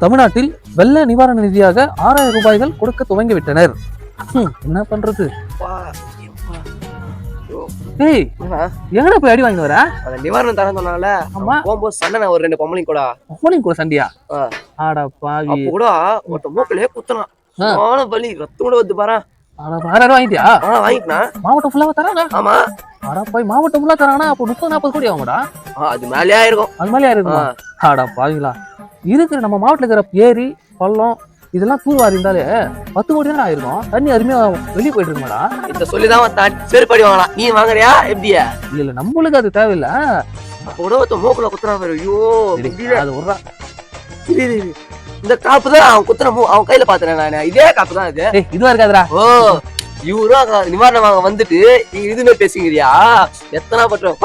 தமிழ்நாட்டில் வெள்ள நிவாரண நிதியாக 6000 ரூபாய்கள் கொடுக்க துவங்கிவிட்டனர். என்ன பண்றது? ஏய், எங்கடா போய் அடி வாங்கி வர? அந்த நிவாரணம் தரேன் சொன்னால போகும்போது சண்டை ஒரு 2 பொம்பளைங்க கூட சண்டையா? ஆடா பாவி. அப்ப கூட ஒருத்த மூக்கிலே குத்துனான். நானும் பலி ரத்தம் கூட வந்து பாரு. வாங்கிட்டியா? வாங்கிட்டா. மாவட்டம் ஃபுல்லாவா தராங்க? ஆமா. ஆடா போய் மாவட்டம் ஃபுல்லா தரானா? அப்ப 30-40 கோடி ஆகும்டா. அது மேலேயே ஆயிருக்கும். அது மேலேயே ஆயிருக்குமா? ஆடா பாவிங்களா. இருக்கிற நம்ம மாவட்டத்துல இருக்கிற ஏரி பள்ளம் இதெல்லாம் தூர்வாரி இருந்தாலே 10 கோடி தானே ஆயிருக்கும். தண்ணி அருமையா வெளியே போயிட்டு இருக்குமாடா. இத சொல்லிதான் செருப்படி வாங்கலாம். நீ வாங்குறியா எப்படியா? இல்ல நம்மளுக்கு அது தேவையில்ல. உடவத்த மூக்குல குத்துறான் பாரு. ஐயோ அது ஒரு இந்த காப்பு தான் அவன் குத்துற அவன் கையில பாத்துறேன் நான். இதே காப்பு தான் இது. இதுவா இருக்காதுடா. ஓ இவரும் நிவாரணம் வாங்க வந்துட்டு இதுமே பேசுங்கிறியா? எத்தனை பண்றோம்